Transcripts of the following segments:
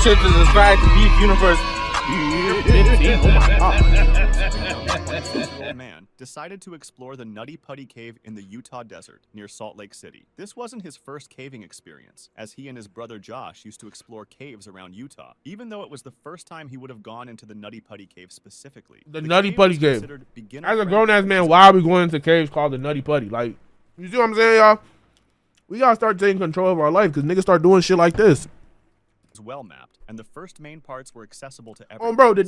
make sure to subscribe to Beef Universe. Oh my God. Man decided to explore the Nutty Putty Cave in the Utah desert near Salt Lake City. This wasn't his first caving experience, as he and his brother Josh used to explore caves around Utah, even though it was the first time he would have gone into the Nutty Putty Cave specifically. The Nutty Putty Cave. As a grown-ass man, why are we going into caves called the Nutty Putty? Like, you see what I'm saying, y'all? We gotta start taking control of our life because niggas start doing shit like this. Well mapped, and the first main parts were accessible to everyone. Oh, bro, the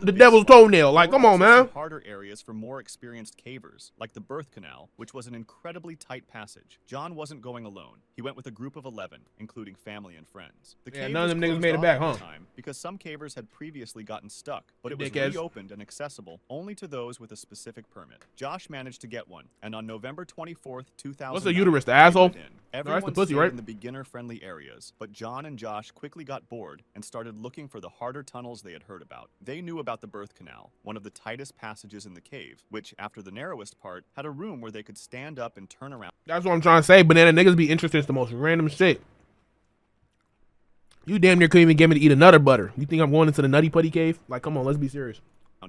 devil's toenail. Like, come on, man. Harder areas for more experienced cavers, like the birth canal, which was an incredibly tight passage. John wasn't going alone. He went with a group of 11, including family and friends. The cave none of them niggas made it back, huh? Because some cavers had previously gotten stuck, but it was reopened and accessible only to those with a specific permit. Josh managed to get one, and on November 24th, 2000. What's a uterus, the asshole? Everyone that's the pussy, right? In the beginner-friendly areas, but John and Josh quickly got bored and started looking for the harder tunnels they had heard about. They knew about the birth canal, one of the tightest passages in the cave, which, after the narrowest part, had a room where they could stand up and turn around. That's what I'm trying to say. Banana niggas be interested in the most random shit. You damn near couldn't even get me to eat a Nutter Butter. You think I'm going into the Nutty Putty Cave? Like, come on, let's be serious.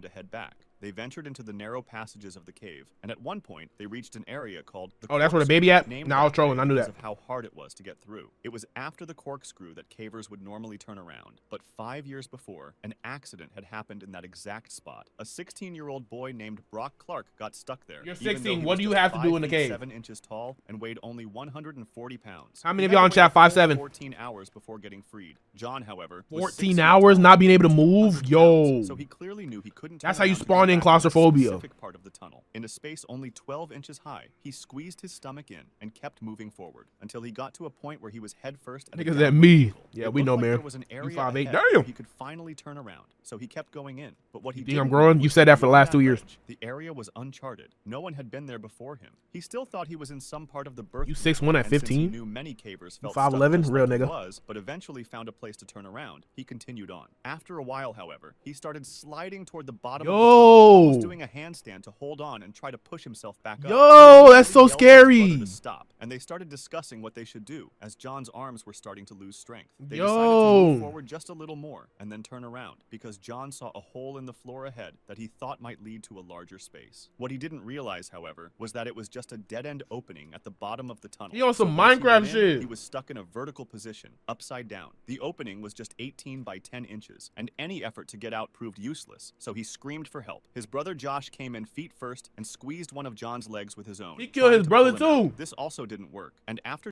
To head back. They ventured into the narrow passages of the cave, and at one point, they reached an area called the Oh, that's where the baby at? No, I was trolling. I knew that. Of how hard it was to get through. It was after the corkscrew that cavers would normally turn around, but 5 years before, an accident had happened in that exact spot. A 16-year-old boy named Brock Clark got stuck there. You're 16. What do you have to do in the cave? 7 inches tall and weighed only 140 pounds. How many of y'all in chat 5'7"? 14 hours before getting freed. John, however, 14 hours not being able to move? Yo. So he clearly knew he couldn't. That's how you spawn in claustrophobia. Part of the tunnel. In a space only 12 inches high, he squeezed his stomach in and kept moving forward until he got to a point where he was head first. Niggas at me. Yeah, we know, like man. There was an area 5'8". Damn. He could finally turn around, so he kept going in. But what he think I'm growing? You said that for the last 2 years. The area was uncharted. No one had been there before him. He still thought he was in some part of the birth. You 6'1" at 15? He knew many cavers felt 5'11", real nigga. But eventually found a place to turn around. He continued on. After a while, however, he started sliding toward the bottom of the tunnel, almost doing a handstand to hold on and try to push himself back up. Yo, that's so scary. To stop, and they started discussing what they should do as John's arms were starting to lose strength. They decided to move forward just a little more and then turn around because John saw a hole in the floor ahead that he thought might lead to a larger space. What he didn't realize, however, was that it was just a dead-end opening at the bottom of the tunnel. He on some Minecraft shit. He was stuck in a vertical position, upside down. The opening was just 18 by 10 inches, and any effort to get out proved useless, so he screamed for help. His brother Josh came in feet first and squeezed one of John's legs with his own. He killed his brother too. This also didn't work, and after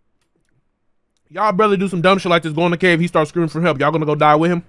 y'all brother do some dumb shit like this, go in the cave, he starts screaming for help. Y'all gonna go die with him?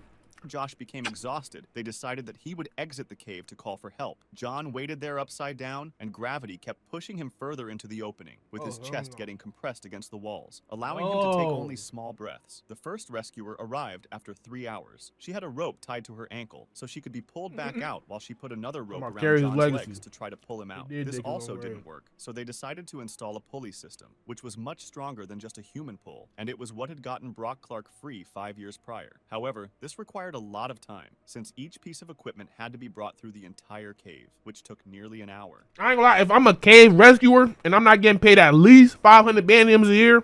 Josh became exhausted, they decided that he would exit the cave to call for help. John waited there upside down, and gravity kept pushing him further into the opening, with his chest getting compressed against the walls, allowing him to take only small breaths. The first rescuer arrived after 3 hours. She had a rope tied to her ankle, so she could be pulled back out while she put another rope around John's legs to try to pull him out. This also didn't work, so they decided to install a pulley system, which was much stronger than just a human pull, and it was what had gotten Brock Clark free 5 years prior. However, this required a lot of time, since each piece of equipment had to be brought through the entire cave, which took nearly an hour. I ain't gonna lie, if I'm a cave rescuer and I'm not getting paid at least 500 bandiums a year,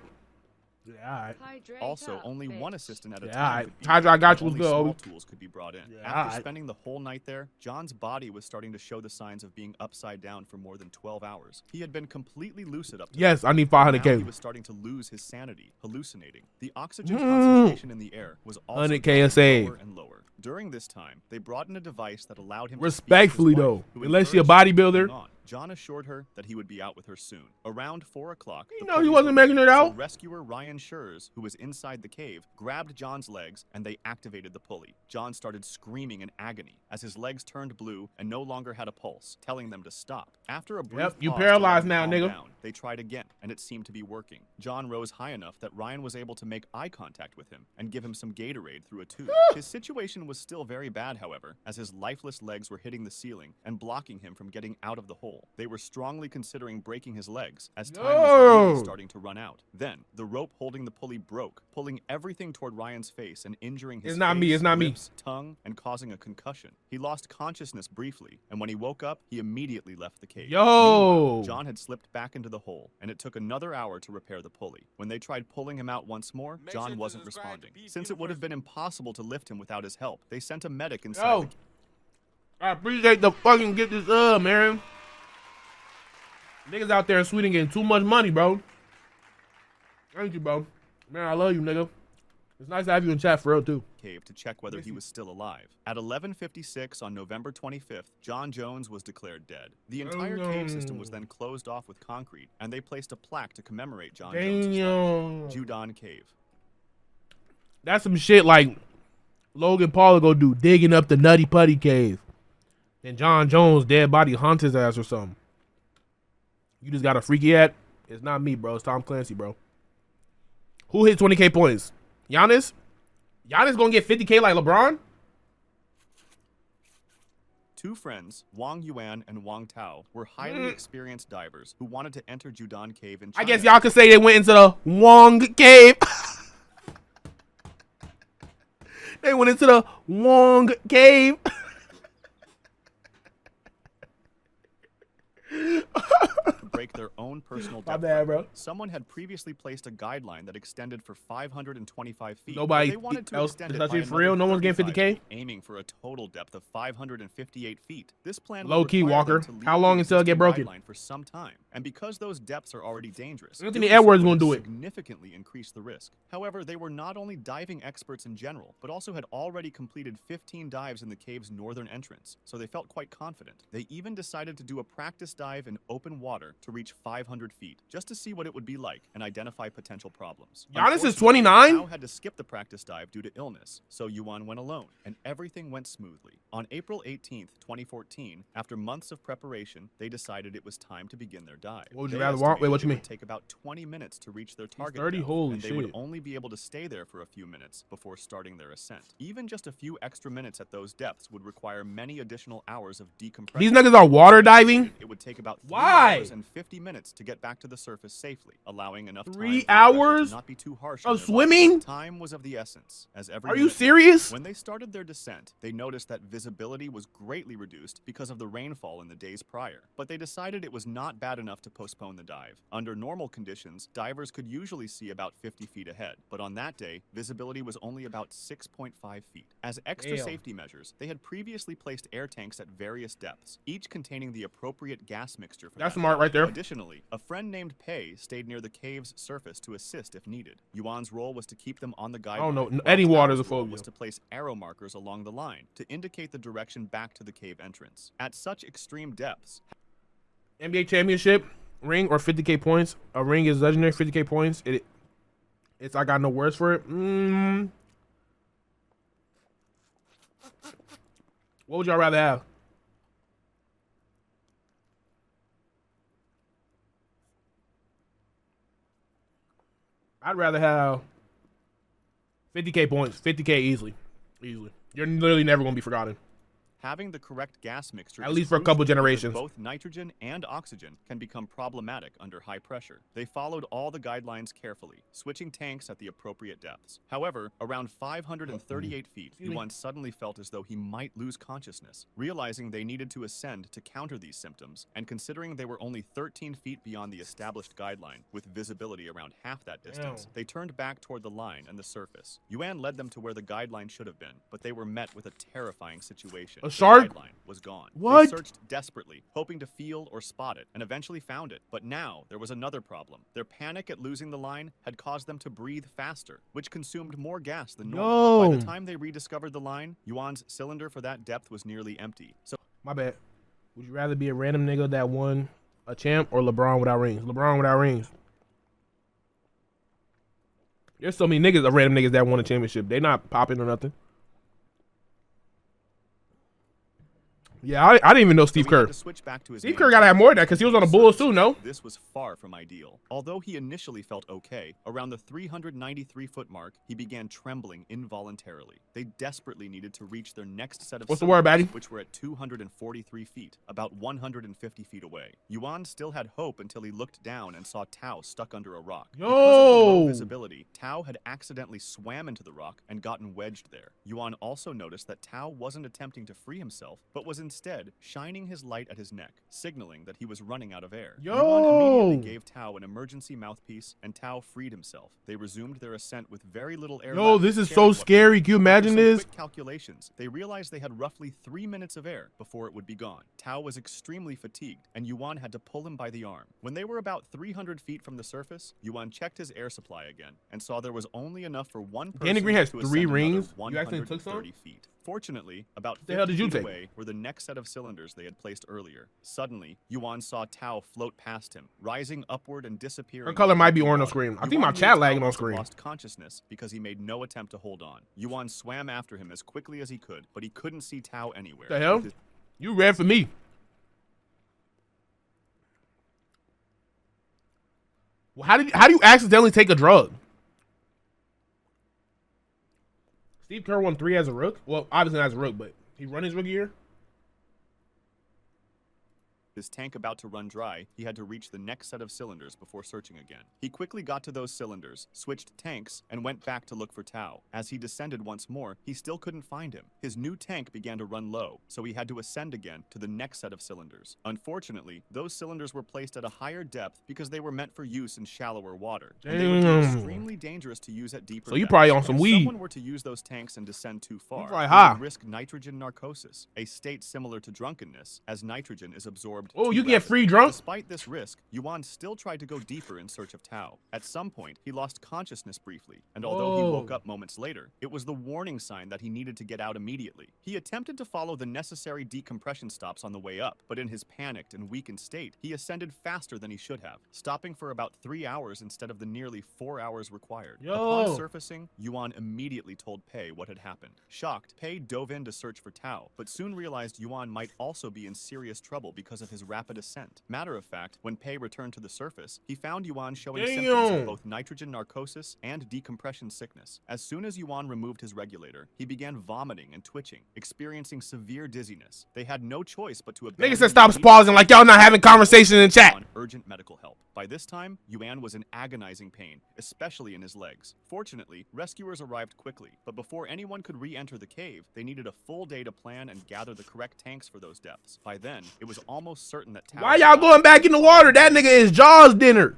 yeah, also, only one assistant at a time. Hydra, I got you. Only small tools could be brought in. Yeah, After spending the whole night there, John's body was starting to show the signs of being upside down for more than 12 hours. He had been completely lucid up to yes, I need 500K. He was starting to lose his sanity, hallucinating. The oxygen concentration in the air was also 100K lower and lower. During this time, they brought in a device that allowed him respectfully to speak to his wife, though, unless you're a bodybuilder. John assured her that he would be out with her soon. Around 4 o'clock, you know he wasn't making it out. So rescuer Ryan Schurz, who was inside the cave, grabbed John's legs and they activated the pulley. John started screaming in agony as his legs turned blue and no longer had a pulse, telling them to stop. After a brief you pause paralyzed to now, nigga. Down, they tried again, and it seemed to be working. John rose high enough that Ryan was able to make eye contact with him and give him some Gatorade through a tube. His situation was still very bad, however, as his lifeless legs were hitting the ceiling and blocking him from getting out of the hole. hole. They were strongly considering breaking his legs, as time was really starting to run out. Then, the rope holding the pulley broke, pulling everything toward Ryan's face and injuring his lips, tongue, and causing a concussion. He lost consciousness briefly, and when he woke up, he immediately left the cave. Meanwhile, John had slipped back into the hole, and it took another hour to repair the pulley. When they tried pulling him out once more, John wasn't responding. Since it would have been impossible to lift him without his help, they sent a medic inside the cave. I appreciate the fucking get this man. Niggas out there in Sweden getting too much money, bro. Thank you, bro. Man, I love you, nigga. It's nice to have you in chat for real, too. Cave to check whether he was still alive. At 11:56 on November 25th, John Jones was declared dead. The entire cave system was then closed off with concrete, and they placed a plaque to commemorate John Jones' life. Judon Cave. That's some shit like Logan Paul go do, digging up the Nutty Putty Cave. And John Jones' dead body haunts his ass or something. You just got a freaky at? It's not me, bro. It's Tom Clancy, bro. Who hit 20K points? Giannis? Giannis gonna get 50K like LeBron? Two friends, Wang Yuan and Wang Tao, were highly experienced divers who wanted to enter Judon Cave in China. I guess y'all could say they went into the Wang Cave. They went into the Wang Cave. To break their own personal depth record. Someone had previously placed a guideline that extended for 525 feet. Nobody they wanted to else extend it by for real. No one's getting 50K. Aiming for a total depth of 558 feet. This plan low key, Walker. How long until it get broken? For some time, and because those depths are already dangerous, Anthony Edwards gonna do it. Significantly increase the risk. However, they were not only diving experts in general, but also had already completed 15 dives in the cave's northern entrance, so they felt quite confident. They even decided to do a practice dive in open water to reach 500 feet, just to see what it would be like and identify potential problems. Giannis is 29? Tao had to skip the practice dive due to illness, so Yuan went alone, and everything went smoothly. On April 18th, 2014, after months of preparation, they decided it was time to begin their dive. What would you rather want? Wait, what you mean? It would take about 20 minutes to reach their target 30? depth, Holy and they shit. would only be able to stay there for a few minutes before starting their ascent. Even just a few extra minutes at those depths would require many additional hours of decompression. These niggas are water diving? It would take about 3 Why? hours and 50 minutes to get back to the surface safely, allowing enough time 3 for the hours pressure to not be too harsh on of their swimming? bodies. Time was of the essence, as every Are you minute serious? When they started their descent, they noticed that visibility was greatly reduced because of the rainfall in the days prior, but they decided it was not bad enough to postpone the dive. Under normal conditions, divers could usually see about 50 feet ahead, but on that day, visibility was only about 6.5 feet. As extra safety measures, they had previously placed air tanks at various depths, each containing the appropriate gas mixture for That's that smart dive. right there. Additionally, a friend named Pei stayed near the cave's surface to assist if needed. Yuan's role was to keep them on the guideline. I don't know. while Eddie Waters Tao's a role phobia. was to place arrow markers along the line to indicate the direction back to the cave entrance. At such extreme depths, NBA championship ring or 50K points. A ring is legendary. 50K points. It's I got no words for it. What would y'all rather have? I'd rather have 50K points. 50K easily. Easily. You're literally never going to be forgotten. having the correct gas mixture, at least for a couple generations, both nitrogen and oxygen can become problematic under high pressure. They followed all the guidelines carefully, switching tanks at the appropriate depths. However, around 538 feet, Yuan suddenly felt as though he might lose consciousness. Realizing they needed to ascend to counter these symptoms, and considering they were only 13 feet beyond the established guideline, with visibility around half that distance, they turned back toward the line and the surface. Yuan led them to where the guideline should have been, but they were met with a terrifying situation. A shark? The guideline was gone. What? They searched desperately, hoping to feel or spot it, and eventually found it. But now, there was another problem. Their panic at losing the line had caused them to breathe faster, which consumed more gas than normal. By the time they rediscovered the line, Yuan's cylinder for that depth was nearly empty. So, my bad. Would you rather be a random nigga that won a champ or LeBron without rings? LeBron without rings. There's so many niggas, random niggas that won a championship. They not popping or nothing. Yeah, I didn't even know Steve So he had Kerr. to switch back to his Steve main Kerr gotta have tank more of that because he was on the Bulls too, no? This was far from ideal. Although he initially felt okay, around the 393-foot mark, he began trembling involuntarily. They desperately needed to reach their next set of What's the word, cylinders, baddie? which were at 243 feet, about 150 feet away. Yuan still had hope until he looked down and saw Tao stuck under a rock. Because of the low visibility, Tao had accidentally swam into the rock and gotten wedged there. Yuan also noticed that Tao wasn't attempting to free himself, but was instead shining his light at his neck, signaling that he was running out of air. Yuan immediately gave Tao an emergency mouthpiece, and Tao freed himself. They resumed their ascent with very little air left. This is so scary. Can you imagine this? Quick calculations, they realized they had roughly 3 minutes of air before it would be gone. Tao was extremely fatigued, and Yuan had to pull him by the arm. When they were about 300 feet from the surface, Yuan checked his air supply again and saw there was only enough for one person Danny Green has to 3 ascend rings. another You actually took some? 130 feet. Fortunately, about The hell 50 did you feet take? away were the next set of cylinders they had placed earlier. Suddenly, Yuan saw Tao float past him, rising upward and disappearing. Her color might be in orange on water. screen. I think Yuan my knew chat Tao lagging on must have screen. lost consciousness because he made no attempt to hold on. Yuan swam after him as quickly as he could, but he couldn't see Tao anywhere. The hell? With his You read for me. Well, how do you accidentally take a drug? Steve Kerr won 3 as a rook. Well, obviously not as a rook, but he run his rookie year. His tank about to run dry, he had to reach the next set of cylinders before searching again. He quickly got to those cylinders, switched tanks, and went back to look for Tao. As he descended once more, he still couldn't find him. His new tank began to run low, so he had to ascend again to the next set of cylinders. Unfortunately, those cylinders were placed at a higher depth because they were meant for use in shallower water. And they would be extremely dangerous to use at deeper So you depths. probably on some If weed. someone were to use those tanks and descend too far, probably they high. would risk nitrogen narcosis, a state similar to drunkenness, as nitrogen is absorbed Oh, too you get rapidly. free drunk? Despite this risk, Yuan still tried to go deeper in search of Tao. At some point, he lost consciousness briefly, and although he woke up moments later, it was the warning sign that he needed to get out immediately. He attempted to follow the necessary decompression stops on the way up, but in his panicked and weakened state, he ascended faster than he should have, stopping for about 3 hours instead of the nearly 4 hours required. Upon surfacing, Yuan immediately told Pei what had happened. Shocked, Pei dove in to search for Tao, but soon realized Yuan might also be in serious trouble because of his rapid ascent. Matter of fact, when Pei returned to the surface, he found Yuan showing symptoms of both nitrogen narcosis and decompression sickness. As soon as Yuan removed his regulator, he began vomiting and twitching, experiencing severe dizziness. They had no choice but to abandon. Nigga said stop pausing like y'all not having conversation in chat. Urgent medical help. By this time, Yuan was in agonizing pain, especially in his legs. Fortunately, rescuers arrived quickly, but before anyone could re-enter the cave, they needed a full day to plan and gather the correct tanks for those depths. By then, it was almost certain that Tao... Why y'all going back in the water? That nigga is Jaws dinner.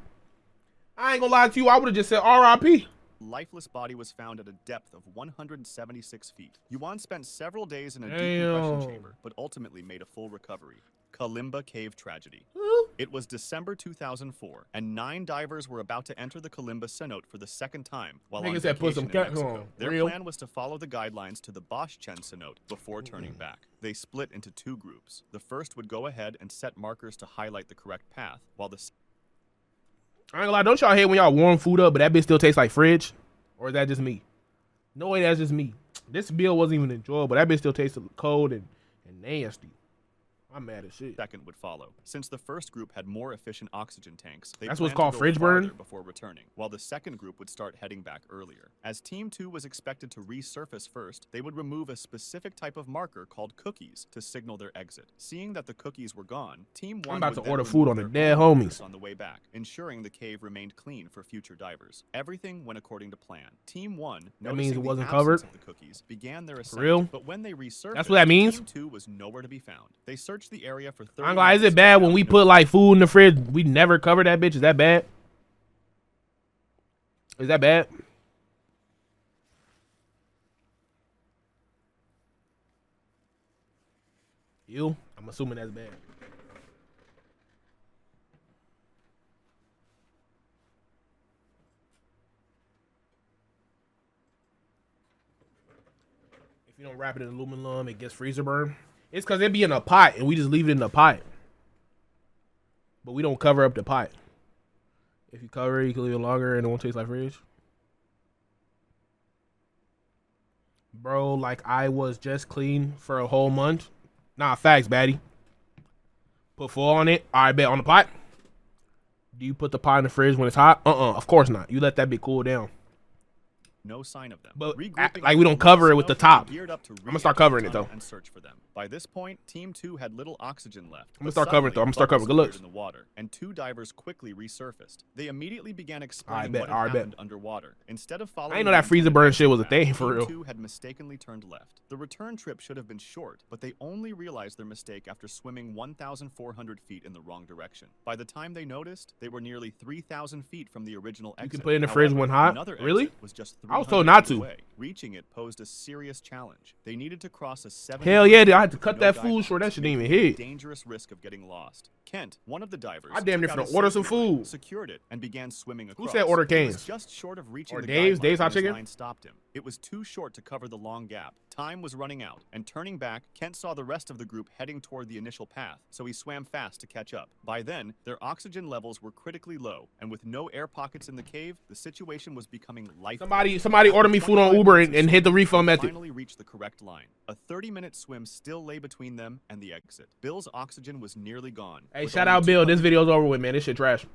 I ain't gonna lie to you. I would have just said R.I.P. lifeless body was found at a depth of 176 feet. Yuan spent several days in a decompression chamber, but ultimately made a full recovery. Kalimba Cave Tragedy. It was December 2004, and 9 divers were about to enter the Kalimba cenote for the second time while on vacation in Mexico. Their plan was to follow the guidelines to the Boschchen cenote before turning back. They split into 2 groups. The first would go ahead and set markers to highlight the correct path, while the... I ain't gonna lie, don't y'all hate when y'all warm food up, but that bitch still tastes like fridge? Or is that just me? No way, that's just me. This meal wasn't even enjoyable. That bitch still tasted cold and nasty. I'm mad as shit. Second would follow. Since the first group had more efficient oxygen tanks, they That's what's planned called to go fridge burn? farther before returning, while the second group would start heading back earlier. As Team 2 was expected to resurface first, they would remove a specific type of marker called cookies to signal their exit. Seeing that the cookies were gone, Team 1 I'm about would to then order food remove on the their dead own homies. markers on the way back, ensuring the cave remained clean for future divers. Everything went according to plan. Team 1, That means it noticing the wasn't absence covered? of the cookies, began their ascent. real? But when they resurfaced, That's what that means? Team 2 was nowhere to be found. They searched the area for 30 I ain't gonna lie, is minutes it bad when without we no put like food in the fridge? We never cover that bitch. Is that bad? Is that bad? You? I'm assuming that's bad. If you don't wrap it in aluminum, it gets freezer burn. It's because it be in a pot and we just leave it in the pot. But we don't cover up the pot. If you cover it, you can leave it longer and it won't taste like fridge. Bro, like I was just clean for a whole month. Nah, facts, baddie. Put full on it. All right, bet on the pot. Do you put the pot in the fridge when it's hot? Of course not. You let that bit cool down. No sign of them. But like we don't cover it with the top. I'm gonna start covering it though. And search for them. By this point, Team 2 had little oxygen left. I'm gonna start covering it though. I'm gonna start covering. Good looks. In the water, and 2 divers quickly resurfaced. They immediately began explaining what had happened underwater. Instead of following, I didn't know that freezer burn shit was a thing for real. Team 2 had mistakenly turned left. The return trip should have been short, but they only realized their mistake after swimming 1,400 feet in the wrong direction. By the time they noticed, they were nearly 3,000 feet from the original exit. You can put it in the fridge when hot? Really? Was just I was told not to. away. Reaching it posed a serious challenge. They needed to cross a 7. Hell yeah, I had to cut that food short. That shit didn't even hit. Dangerous risk of getting lost. Kent, one of the divers, I damn near finna order some food. Secured it and began swimming across. Who said order Cane's? Just short of reaching or the Dave's hot chicken. Line stopped him. It was too short to cover the long gap. Time was running out, and turning back, Kent saw the rest of the group heading toward the initial path, so he swam fast to catch up. By then, their oxygen levels were critically low, and with no air pockets in the cave, the situation was becoming life-threatening. Somebody order me food on Uber and hit the refund method. Finally reached the correct line. A 30-minute swim still lay between them and the exit. Bill's oxygen was nearly gone. Hey, shout out Bill. This video's over with, man. This shit trash.